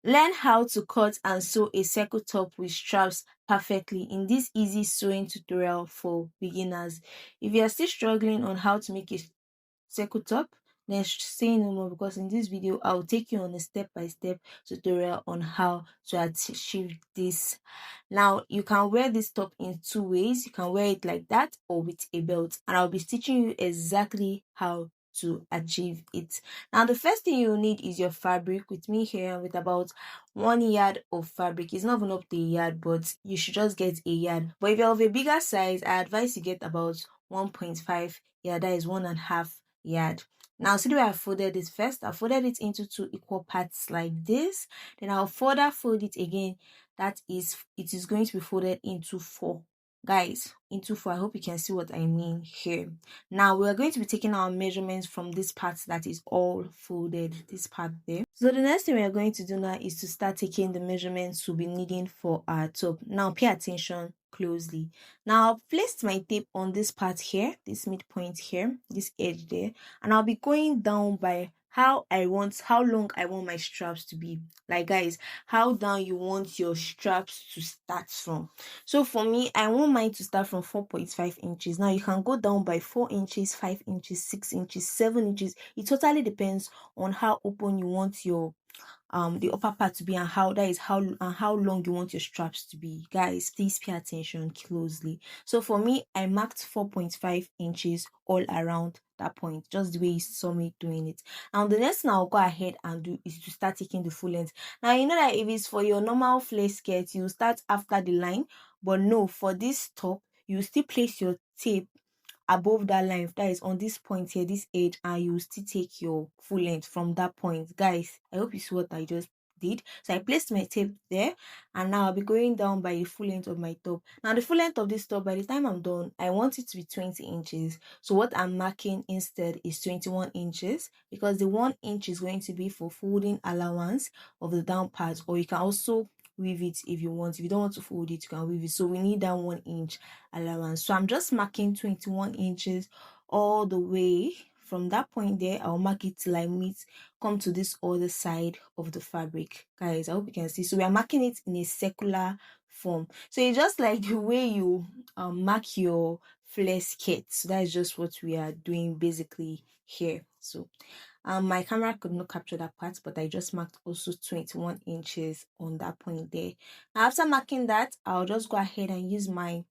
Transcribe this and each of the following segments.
Learn how to cut and sew a circle top with straps perfectly in this easy sewing tutorial for beginners. If you are still struggling on how to make a circle top, then say no more, because in this video I'll take you on a step-by-step tutorial on how to achieve this. Now you can wear this top in two ways. You can wear it like that or with a belt, and I'll be teaching you exactly how to achieve it. Now the first thing you need is your fabric. With me here with about 1 yard of fabric. It's not even up to a yard, but you should just get a yard. But if you're of a bigger size, I advise you get about 1.5 yard, that is 1.5 yard. Now see the way I folded it. First I folded it into two equal parts like this, then I'll further fold it again. That is, it is going to be folded into four, guys, into four. I hope you can see what I mean here. Now we are going to be taking our measurements from this part that is all folded, this part there. So the next thing we are going to do now is to start taking the measurements we'll be needing for our top. Now pay attention closely. Now I've placed my tape on this part here, this midpoint here, this edge there, and I'll be going down by how long I want my straps to be. Like, guys, how down you want your straps to start from. So for me, I want mine to start from 4.5 inches. Now you can go down by 4 inches, 5 inches, 6 inches, 7 inches. It totally depends on how open you want your the upper part to be, and how long you want your straps to be. Guys, please pay attention closely. So for me, I marked 4.5 inches all around that point, just the way you saw me doing it. Now the next thing I'll go ahead and do is to start taking the full length. Now you know that if it's for your normal flare skirt, you start after the line, but no, for this top you still place your tape above that line, that is on this point here, this edge, and you still take your full length from that point. Guys, I hope you see what I just did. So I placed my tape there, and now I'll be going down by the full length of my top. Now the full length of this top, by the time I'm done, I want it to be 20 inches. So what I'm marking instead is 21 inches, because the 1 inch is going to be for folding allowance of the down part, or you can also weave it if you want. If you don't want to fold it, you can weave it. So we need that 1 inch allowance. So I'm just marking 21 inches all the way from that point there. I'll mark it till I come to this other side of the fabric. Guys, I hope you can see. So we are marking it in a circular form. So it's just like the way you mark your flare skirt. So that is just what we are doing basically here. So my camera could not capture that part, but I just marked also 21 inches on that point there. Now, after marking that, I'll just go ahead and use my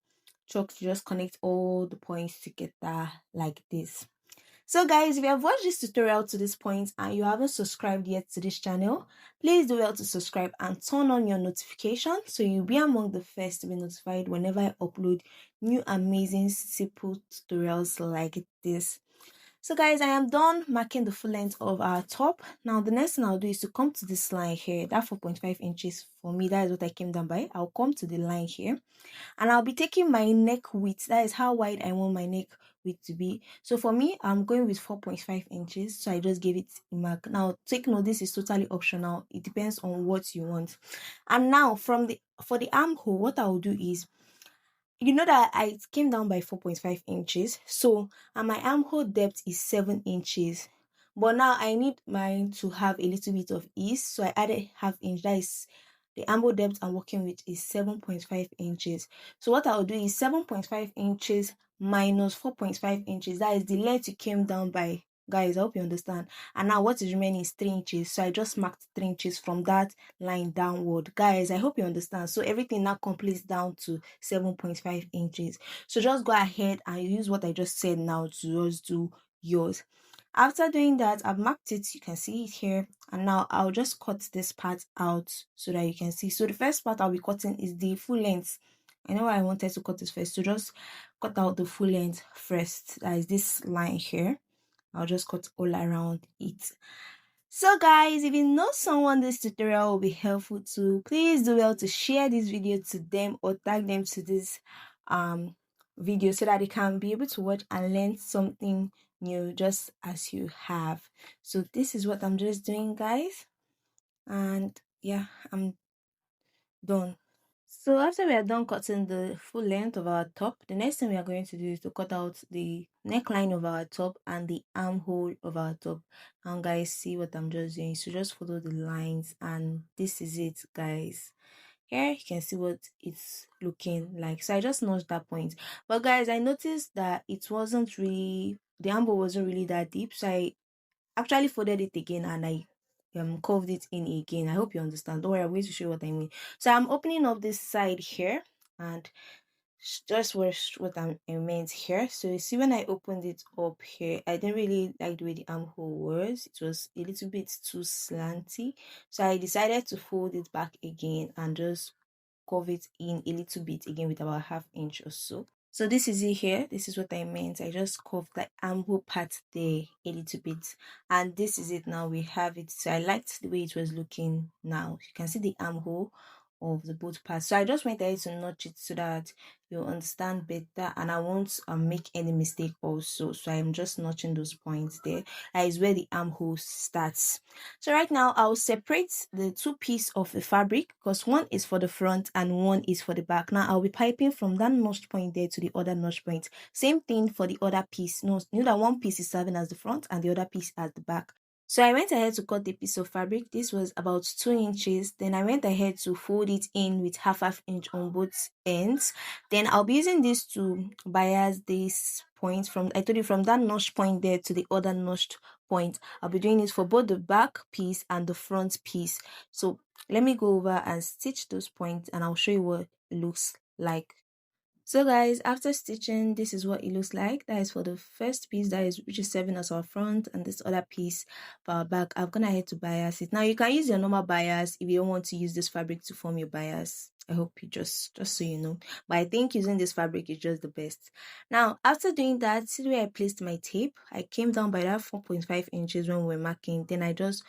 chalk to just connect all the points together like this. So guys, if you have watched this tutorial to this point and you haven't subscribed yet to this channel, please do well to subscribe and turn on your notifications so you'll be among the first to be notified whenever I upload new amazing simple tutorials like this. So guys, I am done marking the full length of our top. Now the next thing I'll do is to come to this line here, that 4.5 inches for me, that is what I came down by. I'll come to the line here, and I'll be taking my neck width, that is how wide I want my neck width to be. So for me, I'm going with 4.5 inches, so I just gave it a mark. Now take note, this is totally optional. It depends on what you want. And now for the armhole, what I will do is, you know that I came down by 4.5 inches, so and my armhole depth is 7 inches, but now I need mine to have a little bit of ease, so I added half inch. That is the armhole depth I'm working with is 7.5 inches. So what I'll do is 7.5 inches minus 4.5 inches, that is the length you came down by. Guys, I hope you understand. And now what is remaining is 3 inches. So I just marked 3 inches from that line downward. Guys, I hope you understand. So everything now completes down to 7.5 inches. So just go ahead and use what I just said now to just do yours. After doing that, I've marked it. You can see it here. And now I'll just cut this part out so that you can see. So the first part I'll be cutting is the full length. I know I wanted to cut this first. So just cut out the full length first. That is this line here. I'll just cut all around it. So guys, if you know someone this tutorial will be helpful to, please do well to share this video to them or tag them to this video so that they can be able to watch and learn something new just as you have. So this is what I'm just doing, guys, and yeah, I'm done. So after we are done cutting the full length of our top, the next thing we are going to do is to cut out the neckline of our top and the armhole of our top. And guys, see what I'm just doing. So just follow the lines, and this is it, guys. Here you can see what it's looking like. So I just notched that point. But guys, I noticed that it wasn't really, the armhole wasn't really that deep. So I actually folded it again, and I curved it in again. I hope you understand. Don't worry, I'm going to show you what I mean. So I'm opening up this side here, and just what I meant here. So you see, when I opened it up here, I didn't really like the way the armhole was. It was a little bit too slanty. So I decided to fold it back again and just curve it in a little bit again with about half inch or so. So this is it here. This is what I meant. I just curved the armhole part there a little bit. And this is it now. We have it. So I liked the way it was looking now. You can see the armhole of the both parts. So I just went ahead to notch it so that you'll understand better, and I won't make any mistake also. So I'm just notching those points there. That is where the armhole starts. So right now I'll separate the two pieces of the fabric, because one is for the front and one is for the back. Now I'll be piping from that notch point there to the other notch point. Same thing for the other piece. No, you know that one piece is serving as the front and the other piece as the back. So I went ahead to cut the piece of fabric. This was about 2 inches. Then I went ahead to fold it in with half inch on both ends. Then I'll be using this to bias this point from, I told you, from that notch point there to the other notched point. I'll be doing it for both the back piece and the front piece. So let me go over and stitch those points, and I'll show you what it looks like. So guys, after stitching, this is what it looks like. That is for the first piece, that is, which is serving as our front, and this other piece for our back. I'm gonna head to bias it. Now you can use your normal bias if you don't want to use this fabric to form your bias. I hope you just so you know. But I think using this fabric is just the best. Now, after doing that, see where I placed my tape. I came down by that 4.5 inches when we were marking. Then I just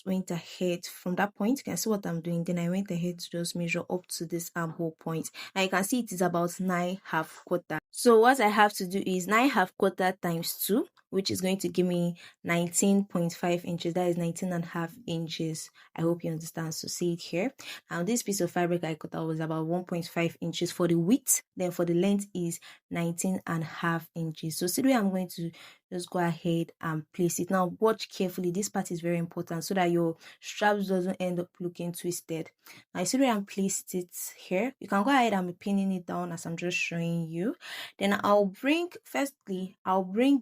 went ahead from that point. You can see what I'm doing. Then I went ahead to just measure up to this armhole point. And you can see it is about 9 half quarter. So what I have to do is 9 half quarter times 2, which is going to give me 19.5 inches. That is 19.5 inches. I hope you understand. So see it here. Now this piece of fabric I cut out was about 1.5 inches for the width. Then for the length is 19.5 inches. So see where I'm going to just go ahead and place it. Now watch carefully. This part is very important so that your straps doesn't end up looking twisted. Now you see where I'm placed it here. You can go ahead and be pinning it down as I'm just showing you. Then I'll bring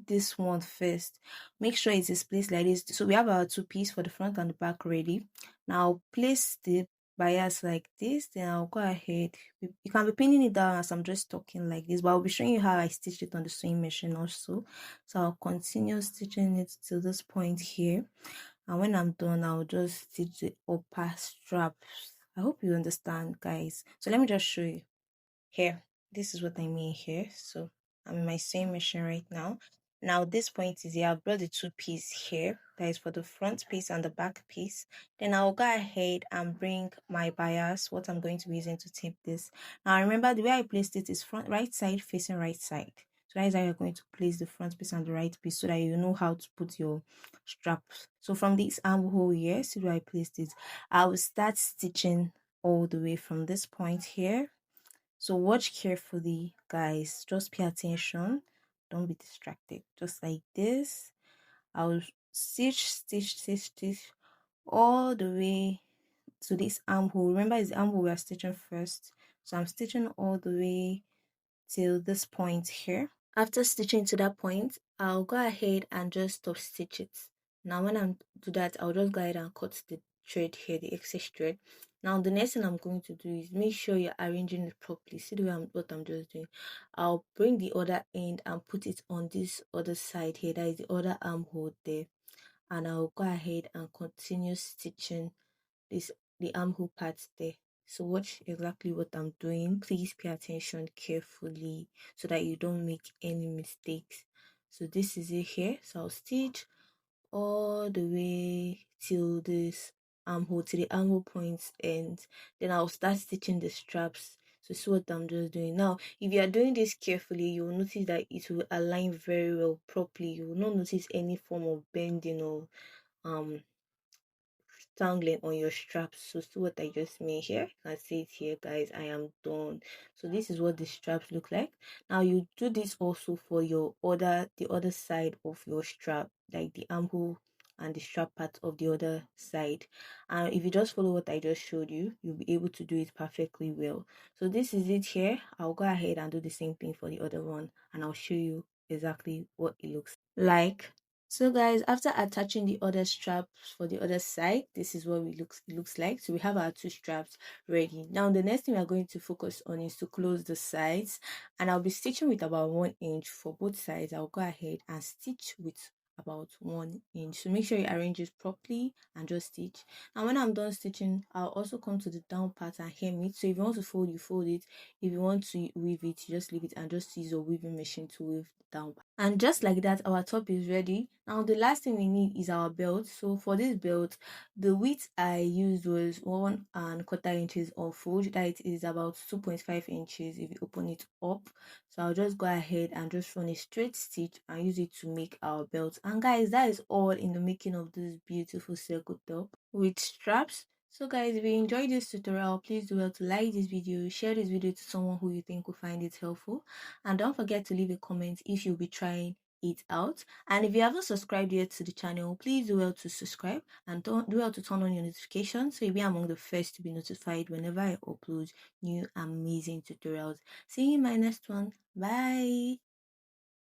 this one first. Make sure it is placed like this. So we have our two pieces for the front and the back ready. Now I'll place the bias like this. Then I'll go ahead. You can be pinning it down as I'm just talking like this, but I'll be showing you how I stitch it on the sewing machine also. So I'll continue stitching it to this point here, and when I'm done, I'll just stitch the upper straps. I hope you understand, guys. So let me just show you here. This is what I mean here. So I'm in my sewing machine right now. Now this point is here. I've brought the two pieces here. That is for the front piece and the back piece. Then I'll go ahead and bring my bias, what I'm going to be using to tape this. Now remember, the way I placed it is front right side facing right side. So that is how you're going to place the front piece and the right piece, so that you know how to put your straps. So from this armhole here, see where I placed it, I will start stitching all the way from this point here. So watch carefully, guys. Just pay attention. Don't be distracted. Just like this. I'll stitch all the way to this armhole. Remember, it's the armhole we are stitching first. So I'm stitching all the way till this point here. After stitching to that point, I'll go ahead and just stop stitch it. Now when I do that, I'll just go ahead and cut the thread here, the excess thread. Now the next thing I'm going to do is make sure you're arranging it properly. See the way what I'm just doing. I'll bring the other end and put it on this other side here. That is the other armhole there. And I'll go ahead and continue stitching the armhole part there. So watch exactly what I'm doing. Please pay attention carefully so that you don't make any mistakes. So this is it here. So I'll stitch all the way till this armhole, to the armhole points ends. Then I'll start stitching the straps. So see what I'm just doing. Now, if you are doing this carefully, you will notice that it will align very well properly. You will not notice any form of bending or um tangling on your straps. So see what I just made here. You can see it here, guys. I am done. So this is what the straps look like. Now you do this also for your the other side of your strap, like the armhole and the strap part of the other side. And if you just follow what I just showed you, you'll be able to do it perfectly well. So this is it here. I'll go ahead and do the same thing for the other one, and I'll show you exactly what it looks like. So guys, after attaching the other straps for the other side, this is what it looks like. So we have our two straps ready. Now the next thing we are going to focus on is to close the sides, and I'll be stitching with about 1 inch for both sides. I'll go ahead and stitch with about 1 inch. So make sure you arrange it properly and just stitch. And when I'm done stitching, I'll also come to the down part and hem it. So if you want to fold, you fold it. If you want to weave it, you just leave it and just use your weaving machine to weave the down part. And just like that, our top is ready. Now the last thing we need is our belt. So for this belt, the width I used was 1¼ inches on fold. That is about 2.5 inches if you open it up. So I'll just go ahead and just run a straight stitch and use it to make our belt. And guys, that is all in the making of this beautiful circle top with straps. So guys, if you enjoyed this tutorial, please do well to like this video, share this video to someone who you think will find it helpful, and don't forget to leave a comment if you'll be trying it out. And if you haven't subscribed yet to the channel, please do well to subscribe and don't do well to turn on your notifications so you'll be among the first to be notified whenever I upload new amazing tutorials. See you in my next one. Bye.